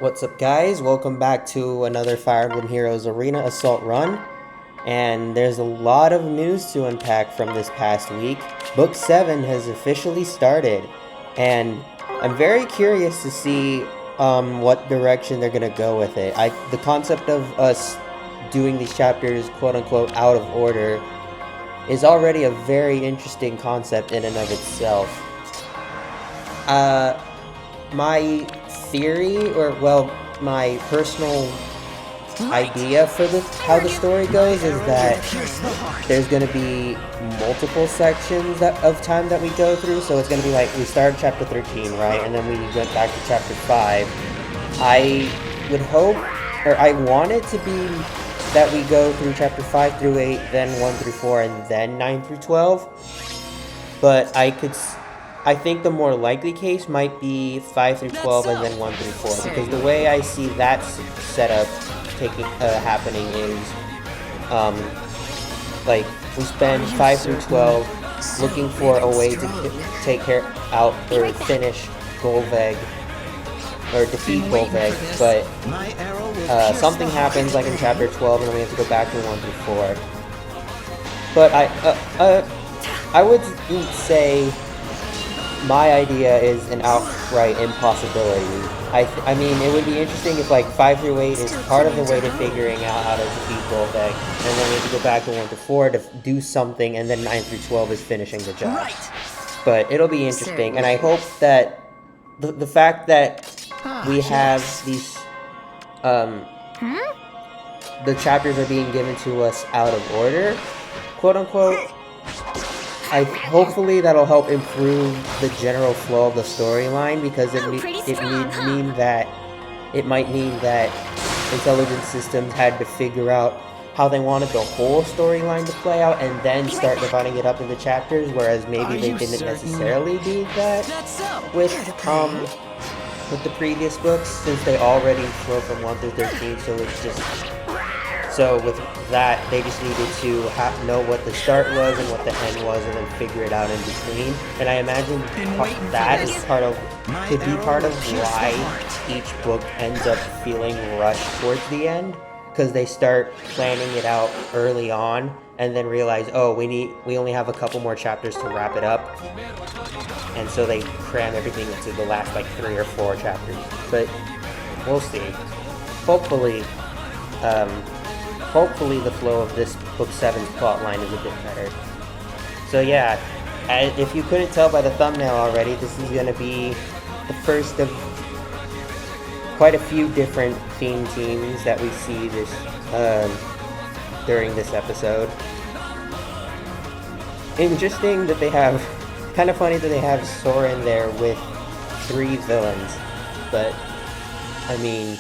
What's up, guys? Welcome back to another Fire Emblem Heroes Arena Assault run. And there's a lot of news to unpack from this past week. Book 7 has officially started, and I'm very curious to see what direction they're going to go with it. The concept of us doing these chapters quote-unquote out of order is already a very interesting concept in and of itself. My theory, or well, my personal idea for how the story goes is that there's going to be multiple sections of time that we go through. So it's going to be like we start chapter 13, right, and then we went back to chapter 5. I would hope, or I want it to be that we go through chapter 5 through 8, then 1 through 4, and then 9 through 12. But I think the more likely case might be 5 through 12 and then 1 through 4, because the way I see that setup happening is, like, we spend 5 through 12 looking for a way to take out or finish Golveg, or defeat Golveg, but something happens like in chapter 12 and then we have to go back to 1 through 4. But I would say my idea is an outright impossibility. I mean, it would be interesting if like 5 through 8 is part of the way to figuring out how to defeat Golveg, and then we have to go back to 1 to 4 to do something, and then 9 through 12 is finishing the job. But it'll be interesting, and I hope that the fact that we have these, the chapters are being given to us out of order, quote unquote, hopefully that'll help improve the general flow of the storyline, because it might mean that intelligence systems had to figure out how they wanted the whole storyline to play out and then start dividing it up into chapters, whereas maybe they didn't necessarily do that with the previous books, since they already flow from 1 through 13, so with that, they just needed to know what the start was and what the end was, and then figure it out in between. And I imagine that is could be part of why each book ends up feeling rushed towards the end, because they start planning it out early on, and then realize, oh, we only have a couple more chapters to wrap it up, and so they cram everything into the last like 3 or 4 chapters. But we'll see. Hopefully the flow of this Book 7's plotline is a bit better. So yeah, if you couldn't tell by the thumbnail already, this is going to be the first of quite a few different theme teams that we see during this episode. Interesting that they have, kind of funny that they have Soren there with 3 villains, but I mean,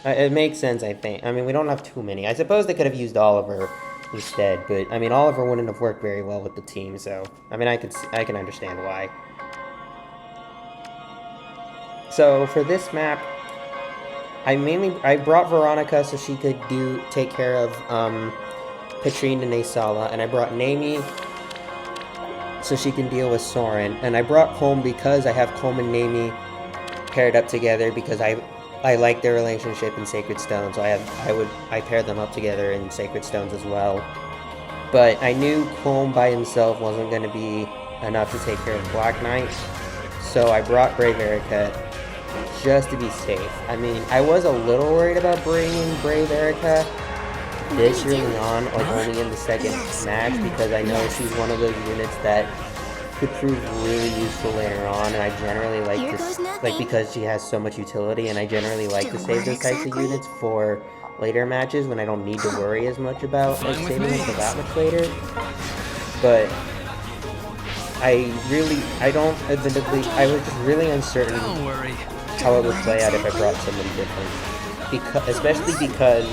it makes sense, I think. I mean, we don't have too many. I suppose they could have used Oliver instead, but I mean, Oliver wouldn't have worked very well with the team, so I mean, I can understand why. So for this map, I brought Veronica so she could take care of Petrine and Aesala, and I brought Naomi so she can deal with Soren, and I brought Colm because I have Colm and Naomi paired up together, because I like their relationship in Sacred Stone, so I pair them up together in Sacred Stones as well. But I knew Colm by himself wasn't going to be enough to take care of Black Knight, so I brought Brave Erica just to be safe. I mean, I was a little worried about bringing Brave Erica this early on, like only in the second match, because I know she's one of those units that could prove really useful later on, and I generally like because she has so much utility, and I generally like to save those types of units for later matches when I don't need to worry as much about like saving them for that much later. But I was just really uncertain how it would play out if I brought somebody different, especially because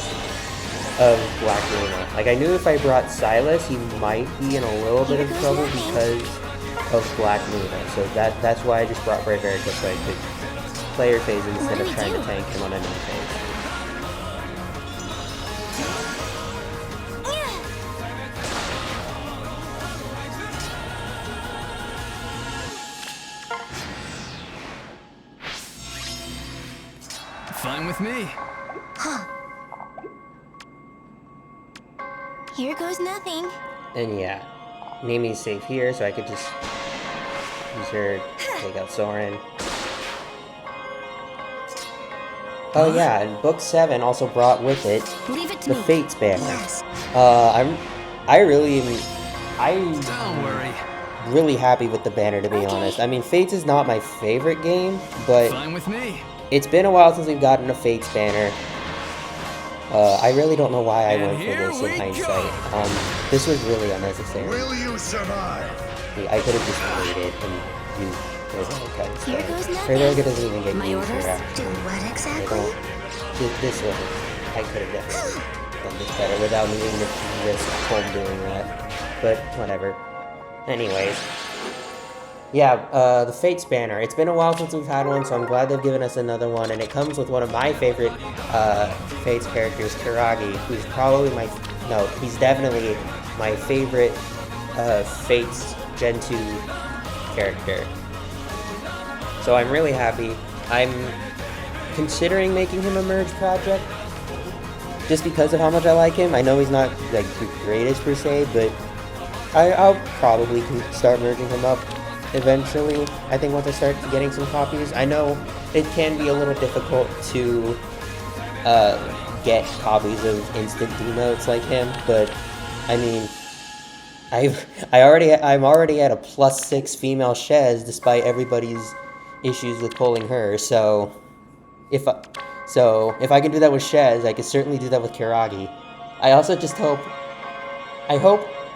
of Black Luna. Like, I knew if I brought Silas, he might be in a little bit of trouble because of Black Luna, so that's why I just brought Brave Erica, so I could play her phase instead of trying to tank him on enemy phase. Fine with me. Huh. Here goes nothing. And yeah, Nami's safe here, so I could just use her to take out Soren. Oh yeah, and Book 7 also brought with it the Fates banner. Yes. I'm Don't worry. really happy with the banner, to be honest. I mean, Fates is not my favorite game, but Fine with me. it's been a while since we've gotten a Fates banner. I really don't know why I went for this in hindsight. This was really unnecessary. Will you survive? I could have just waited and used Rearmed instead. Here goes nothing. Rearmed doesn't even get My used orders? here. Do what exactly? This one, I could have definitely done this better without needing to risk home doing that. But whatever. Anyways. Yeah, the Fates banner. It's been a while since we've had one, so I'm glad they've given us another one. And it comes with one of my favorite Fates characters, Kiragi, who's probably he's definitely my favorite Fates Gen 2 character. So I'm really happy. I'm considering making him a merge project, just because of how much I like him. I know he's not like the greatest per se, but I'll probably start merging him up eventually. I think once I start getting some copies. I know it can be a little difficult to get copies of instant demotes like him, but I mean, I'm already at a +6 female Shez despite everybody's issues with pulling her. So if I can do that with Shez, I can certainly do that with Kiragi. I also just hope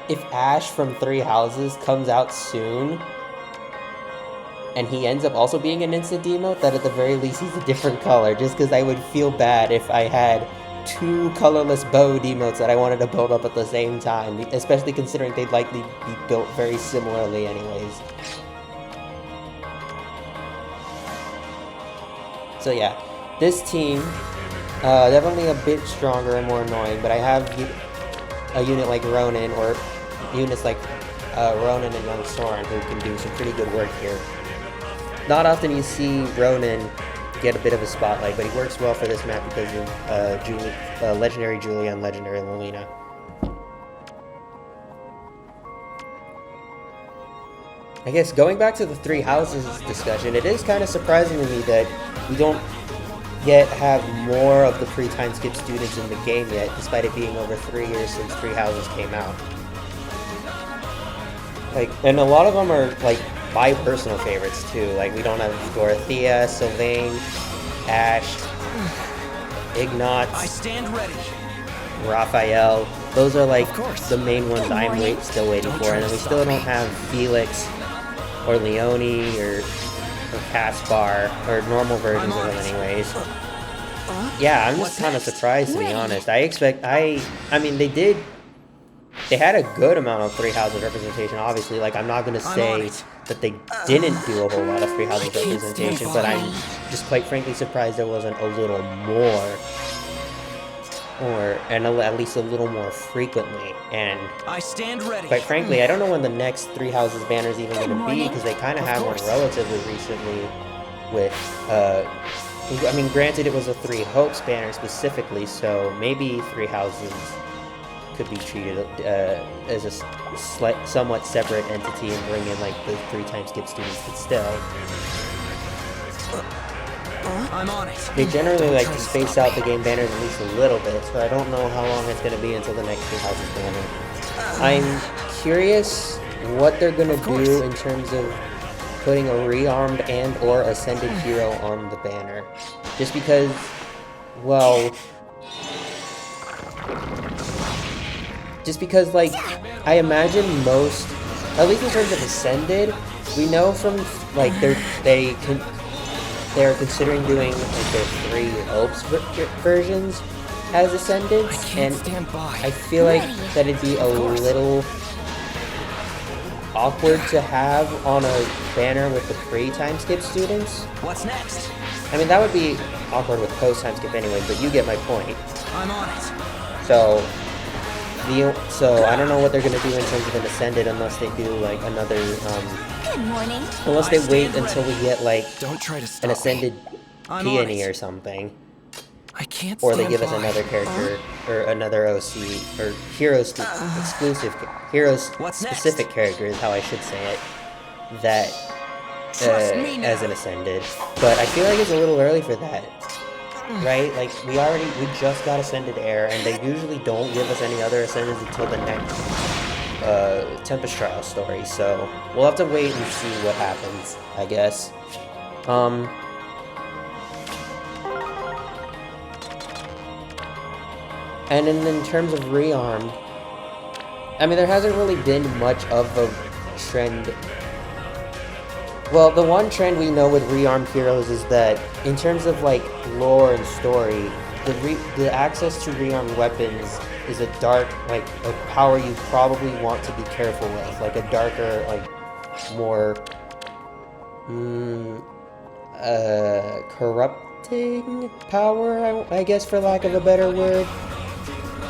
if Ash from Three Houses comes out soon, and he ends up also being an instant demote, that at the very least he's a different color, just because I would feel bad if I had 2 colorless bow demotes that I wanted to build up at the same time, especially considering they'd likely be built very similarly anyways. So yeah, this team, definitely a bit stronger and more annoying, but I have a unit like Ronin, or units like Ronin and Young Soren, who can do some pretty good work here. Not often you see Ronin get a bit of a spotlight, but he works well for this map because of Legendary Julia and Legendary Lolina. I guess going back to the Three Houses discussion, it is kind of surprising to me that we don't yet have more of the pre-time skip students in the game yet, despite it being over 3 years since Three Houses came out. Like, and a lot of them are like my personal favorites too. Like, we don't have Dorothea, Sylvain, Ash, Ignatz, I stand ready. Raphael. Those are like the main ones I'm still waiting for, and then we still don't have Felix or Leone or Caspar, or normal versions of them anyways. Yeah, I'm just kind of surprised, to be honest. I mean, they had a good amount of Three Houses representation, obviously. Like, I'm not going to say that they didn't do a whole lot of Three Houses representation, but I'm just quite frankly surprised there wasn't a little more, and at least a little more frequently. And I stand ready. quite frankly, I don't know when the next Three Houses banner is even going to be, because they kind of had one relatively recently with, I mean, granted it was a Three Hopes banner specifically, so maybe Three Houses could be treated as a somewhat separate entity and bring in like the 3x skip students, but still. I'm on it. They generally like to space out the game banners at least a little bit, so I don't know how long it's going to be until the next Three Houses banner. I'm curious what they're going to do in terms of putting a rearmed and or ascended hero on the banner. Just because, well, like, I imagine most, at least in terms of ascended, we know from like they're considering doing like their 3 Hopes versions as ascended, and I feel like that it'd be a little awkward to have on a banner with the pre-time skip students. What's next? I mean, that would be awkward with post-time skip anyway, but you get my point. I'm on it. So I don't know what they're gonna do in terms of an ascended unless they do like another Good morning. unless they wait until we get like Don't try to stop an ascended I'm on peony it. or something. I can't or they stand give us by. another character or another OC or exclusive heroes What's specific next? character is how I should say it, that Trust me now. as an Ascended. But I feel like it's a little early for that, right? Like we just got Ascended Heir, and they usually don't give us any other Ascendeds until the next Tempest Trial story. So we'll have to wait and see what happens, I guess. And then in terms of Rearmed, I mean, there hasn't really been much of a trend. Well, the one trend we know with Rearmed Heroes is that in terms of like lore and story, the access to rearmed weapons is a dark, like a power you probably want to be careful with, like a darker, like more corrupting power, I guess, for lack of a better word.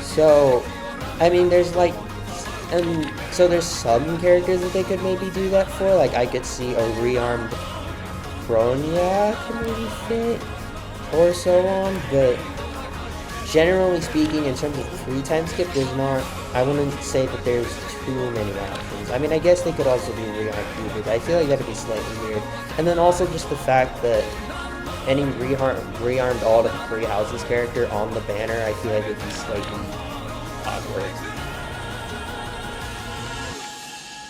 So, I mean, there's like, so there's some characters that they could maybe do that for. Like, I could see a rearmed Bronya maybe fit, or so on. But generally speaking, in terms of free time skip, there's not. I wouldn't say that there's too many options. I mean, I guess they could also do rearmed Uber, but I feel like that'd be slightly weird. And then also just the fact that any rearmed all the three houses character on the banner, I feel like would be slightly awkward.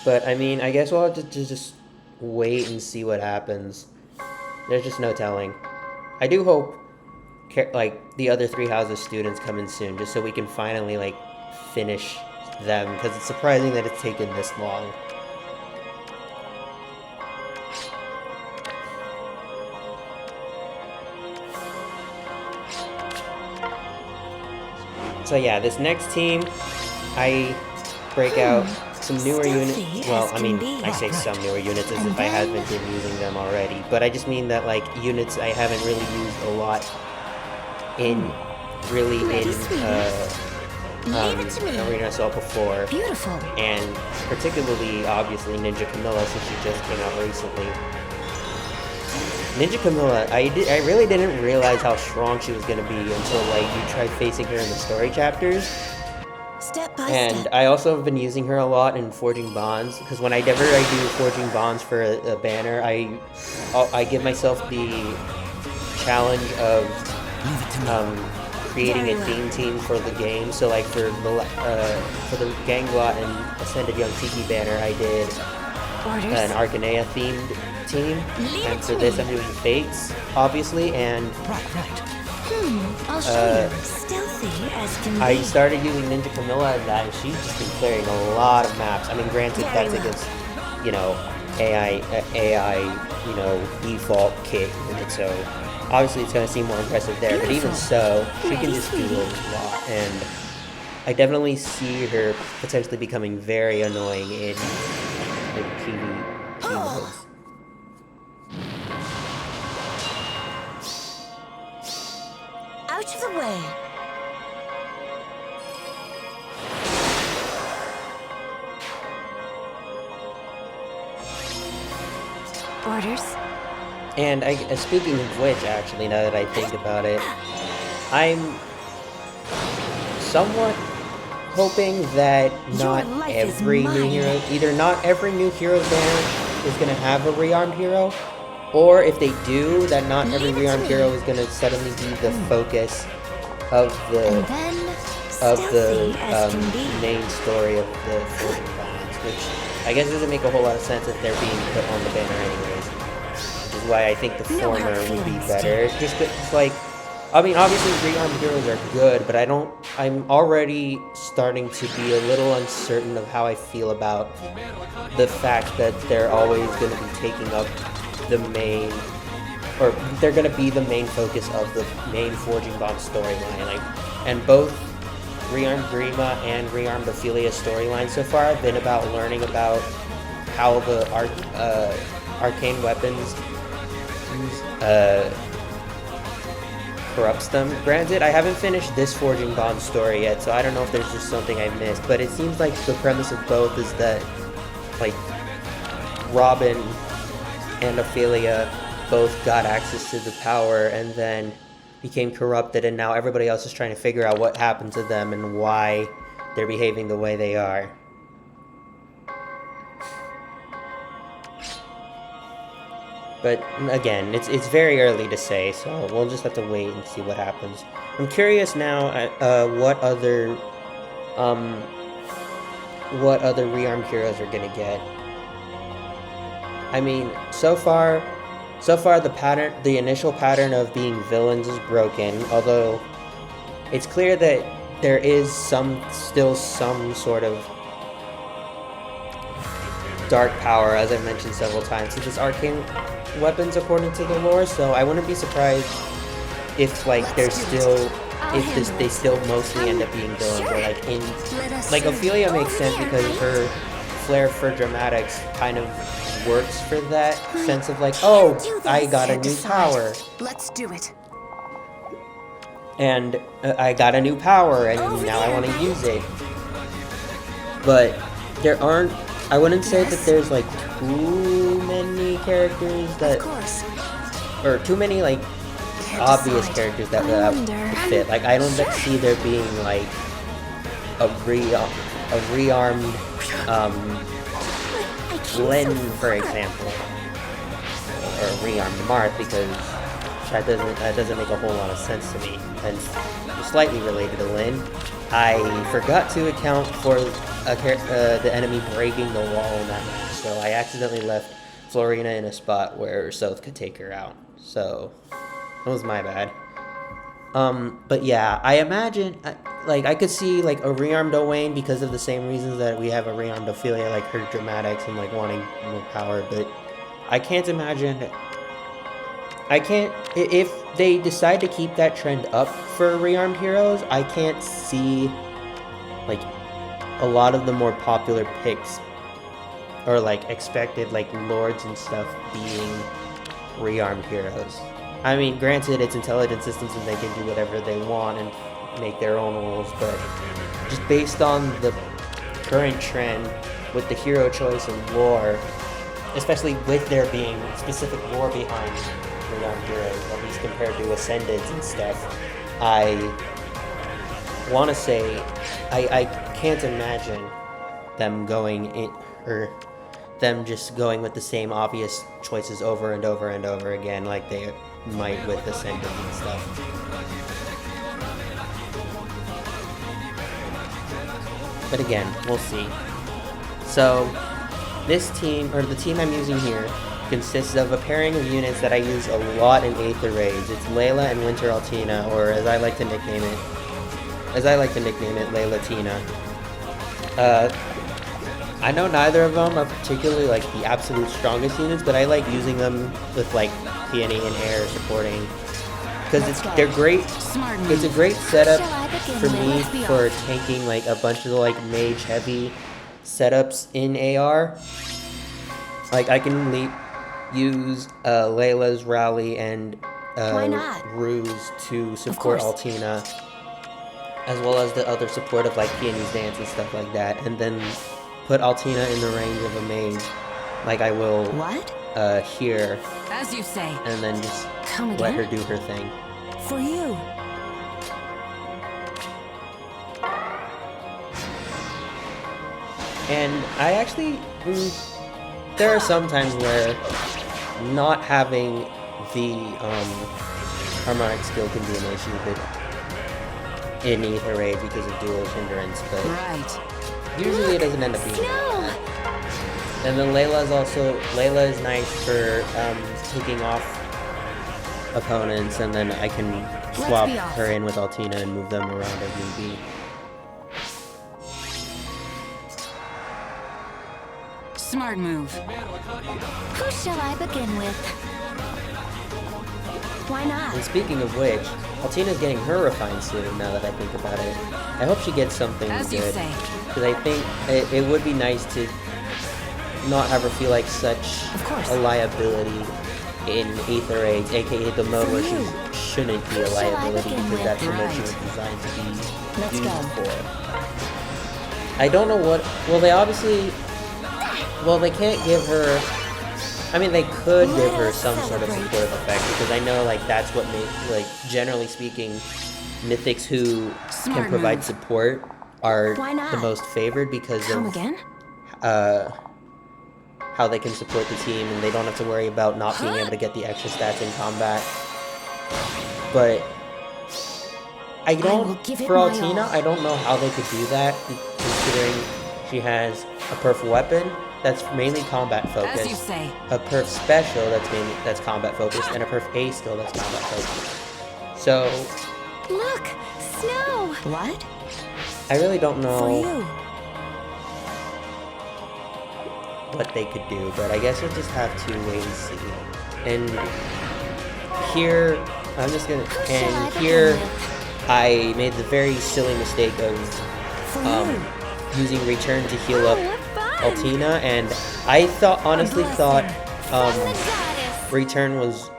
But I mean, I guess we'll have to just wait and see what happens. There's just no telling. I do hope like the other three houses students come in soon, just so we can finally like finish them, because it's surprising that it's taken this long. So yeah, this next team, I break out some newer units. Well, I mean, I say some newer units as if I haven't been using them already, but I just mean that like units I haven't really used a lot in Arena Assault before. Beautiful. And particularly, obviously, Ninja Camilla, since she just came out recently. Ninja Camilla, I really didn't realize how strong she was going to be until like you try facing her in the story chapters. Step by And step. I also have been using her a lot in Forging Bonds, because whenever I do Forging Bonds for a banner, I give myself the challenge of creating a theme team for the game. So like for the Ganglot and Ascended Young Tiki banner, I did an Arcanea themed team, and for this I'm doing Fates, obviously, and I'll show you. Stealthy as can be. I started using Ninja Camilla as that, and she's just been clearing a lot of maps. I mean, granted, that's against, you know, AI, you know, default kit, and so obviously it's going to seem more impressive there, but even so, she can just do a lot, and I definitely see her potentially becoming very annoying in PvP modes. Out of the way. Orders. And speaking of which, actually, now that I think about it, I'm somewhat hoping that not every new hero, either not every new hero's banner is going to have a rearmed hero, or if they do, that not every rearmed hero is going to suddenly be the focus of the main story of the Forging Bonds, which I guess doesn't make a whole lot of sense if they're being put on the banner anyways. Which is why I think the former would be better. It's like, I mean, obviously rearmed heroes are good, but I'm already starting to be a little uncertain of how I feel about the fact that they're always going to be taking up the main, or they're going to be the main focus of the main Forging Bond storyline. Like, and both Rearmed Grima and Rearmed Ophelia storylines so far have been about learning about how the arcane weapons corrupts them. Granted, I haven't finished this Forging Bond story yet, so I don't know if there's just something I missed, but it seems like the premise of both is that, like, Robin and Ophelia both got access to the power, and then became corrupted, and now everybody else is trying to figure out what happened to them and why they're behaving the way they are. But again, it's very early to say, so we'll just have to wait and see what happens. I'm curious now at what other Rearmed Heroes are gonna get. I mean, so far the initial pattern of being villains is broken, although it's clear that there is still some sort of dark power, as I mentioned several times, to this arcane weapons according to the lore, so I wouldn't be surprised if they still mostly end up being villains, or like Ophelia makes sense because her flair for dramatics kind of works for that sense of like, oh, I got a new power. Let's do it. And I got a new power, and now I want to use it. But I wouldn't say that there's like too many characters that, or too many like obvious characters that would fit. Like I don't see there being like a rearmed Lynn, for example, or rearmed Marth, because that doesn't make a whole lot of sense to me. And slightly related to Lynn, I forgot to account for the enemy breaking the wall in that match, so I accidentally left Florina in a spot where Soth could take her out. So that was my bad. But yeah, I imagine I could see like a rearmed Owain because of the same reasons that we have a rearmed Ophelia, like her dramatics and like wanting more power. But I can't imagine. If they decide to keep that trend up for Rearmed Heroes, I can't see like a lot of the more popular picks or like expected like lords and stuff being Rearmed Heroes. I mean, granted, it's intelligent systems and they can do whatever they want and make their own rules, but just based on the current trend with the hero choice and lore, especially with there being specific lore behind Rearmed Heroes, at least compared to Ascendants and stuff, I want to say I can't imagine them going in, or them just going with the same obvious choices over and over and over again like they might with Ascendant and stuff. But again, we'll see. So this team, or the team I'm using here, consists of a pairing of units that I use a lot in Aether Raids. It's Layla and Winter Altina, or as I like to nickname it, Layla Tina. I know neither of them are particularly like the absolute strongest units, but I like using them with like Peony and Air supporting, because they're great. It's a great setup for me for tanking like a bunch of the like mage heavy setups in AR. Like I can use Layla's Rally and Ruse to support Altina, as well as the other support of like Peony's Dance and stuff like that, and then put Altina in the range of a mage, like I will here, as you say, and then just let her do her thing. For you. And I actually, there are some times where not having the harmonic skill can be an issue, but in Aether Raids because of dual hindrance, but usually it doesn't end up being that. And then Layla is nice for taking off opponents, and then I can swap her in with Altina and move them around as need be. Smart move. Who shall I begin with? Why not? And speaking of which, Altina's getting her refined soon, now that I think about it. I hope she gets something good, because I think it would be nice to not have her feel like such a liability in Aether Raids, aka the mode where she shouldn't be a liability, because that's the mode she was designed to be used for. I don't know what... Well, they can't give her I mean, they could give her some sort of supportive effect, because I know, like, that's what makes, like, generally speaking, mythics who can provide support are the most favored because of how they can support the team, and they don't have to worry about not being able to get the extra stats in combat. But I don't, for Altina, I don't know how they could do that, considering she has a perf weapon that's mainly combat focused, As you say. a perf special that's combat focused, and a perf A skill that's combat focused. So Look, snow. What? I really don't For know you. what they could do, but I guess we'll just have to wait and see. And here, I'm just gonna, and here I made the very silly mistake of using return to heal up Altina, and I honestly thought return was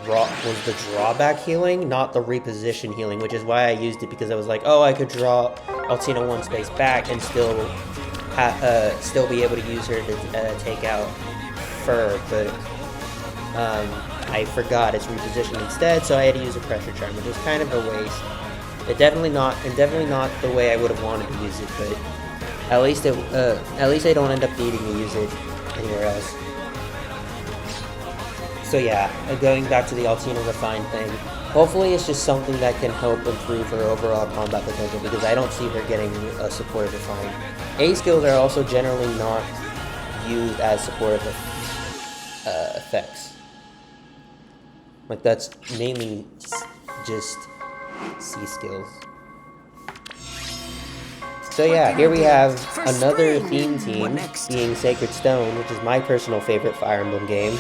the drawback healing, not the reposition healing, which is why I used it, because I was like, oh, I could draw Altina one space back and still be able to use her to take out Fur, but I forgot it's repositioned instead, so I had to use a pressure charm, which was kind of a waste. It definitely not the way I would have wanted to use it, but at least I don't end up needing to use it anywhere else. So yeah, going back to the Altina Refine thing, hopefully it's just something that can help improve her overall combat potential, because I don't see her getting a supportive Refine. A skills are also generally not used as supportive effects. Like, that's mainly just C skills. So yeah, here we have another theme team, being Sacred Stone, which is my personal favorite Fire Emblem game.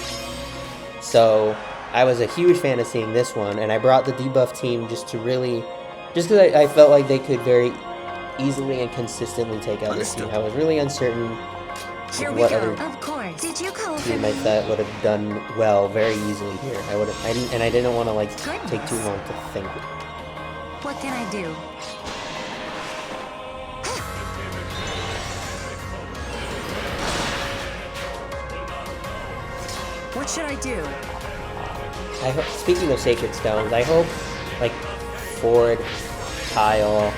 So I was a huge fan of seeing this one, and I brought the debuff team just because I felt like they could very easily and consistently take out this team. I was really uncertain what other teammates that would have done well very easily here. I didn't want to like take too long to think. What can I do? What should I do? Speaking of Sacred Stones, I hope like Ford, Kyle,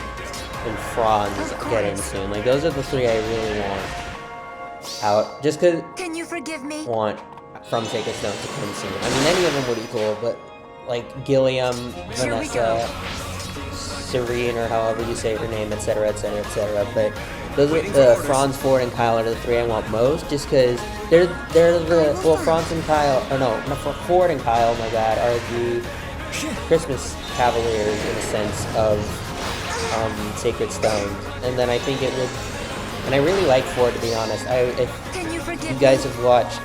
and Franz get in soon. Like, those are the three I really want out. Just because Can you forgive me? want from Sacred Stones to come soon. I mean, any of them would be cool, but like Gilliam, Vanessa, Serene, or however you say her name, etc., etc., etc. But those are Franz, Ford, and Kyle are the three I want most, just because they're the, well, Franz and Kyle, or no, Ford and Kyle, my bad, are the Christmas Cavaliers in a sense of Sacred Stones. And then I think it would, and I really like Ford, to be honest. If you guys have watched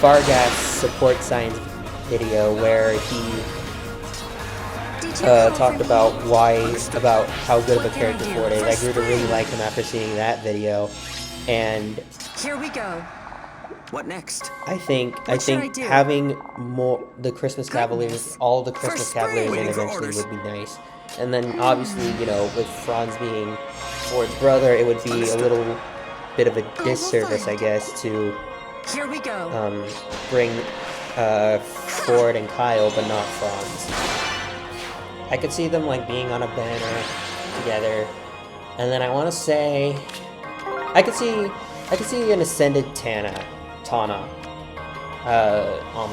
Fargas' support science video where he talked about how good of a character Ford is. I grew to really like him after seeing that video, and Here we go. What next? I think having more the Christmas Cavaliers, all the Christmas Cavaliers in eventually would be nice. And then obviously, you know, with Franz being Ford's brother, it would be a little bit of a disservice, I guess, to Here we go. bring Ford and Kyle, but not Franz. I could see them like being on a banner together, and then I want to say I could see an Ascended Tana on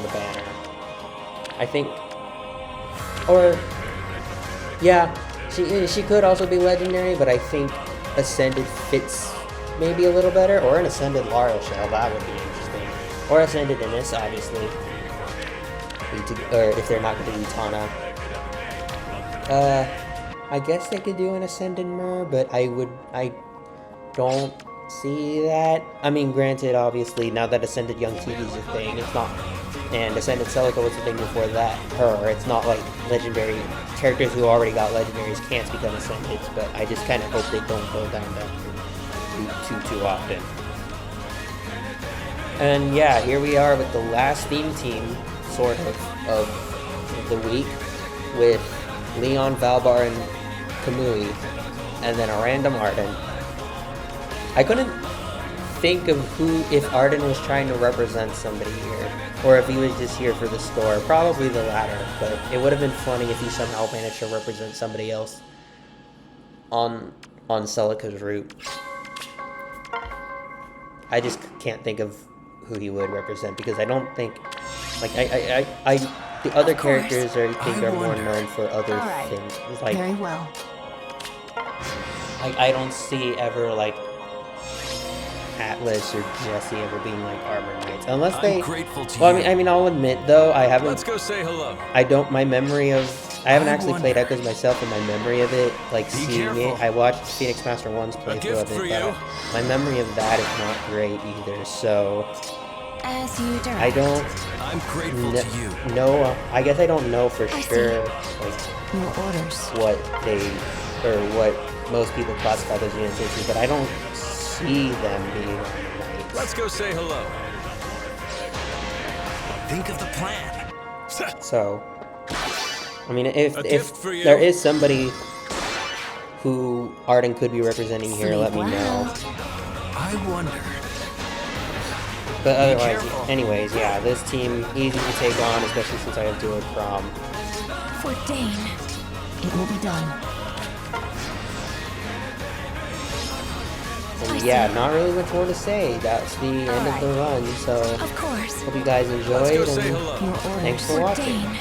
the banner. I think, or yeah, she could also be legendary, but I think Ascended fits maybe a little better, or an Ascended Lara Shell, that would be interesting, or Ascended Innis, obviously, or if they're not going to do Tana. I guess they could do an Ascended Myrrh, but I don't see that. I mean, granted, obviously, now that Ascended Young Tiki's a thing, it's not, and Ascended Celica was a thing before that, it's not like legendary characters who already got legendaries can't become Ascended, but I just kind of hope they don't go down that route too often. And yeah, here we are with the last theme team, sort of the week, with Leon, Valbar, and Kamui, and then a random Arden. I couldn't think of if Arden was trying to represent somebody here, or if he was just here for the store. Probably the latter, but it would have been funny if he somehow managed to represent somebody else on Celica's route. I just can't think of who he would represent, because I don't think, like, the other characters I think are more known for other things. It's like, Very well. I don't see ever, like, Atlas or Jesse ever being like armor knights, unless they. Well, I mean, I'll admit though, I haven't. Let's go say hello. I haven't actually played Echoes myself, and my memory of it, like seeing it, I watched Phoenix Master 1's playthrough of it, but my memory of that is not great either. So As you direct. I don't. I'm grateful to you. No, I guess I don't know for sure, like Your orders. what most people classify those units as, but I don't see them being knights. Let's go say hello. Think of the plan. So, I mean, if gift for you. there is somebody who Arden could be representing here, let me know. I wonder. But otherwise, anyways, yeah, this team easy to take on, especially since I have Duo Prom. For Dane, it will be done. And yeah, not really much more to say. That's the end of the run. So Of course. hope you guys Let's enjoyed, go say and hello. Your orders. thanks for For watching. Dane.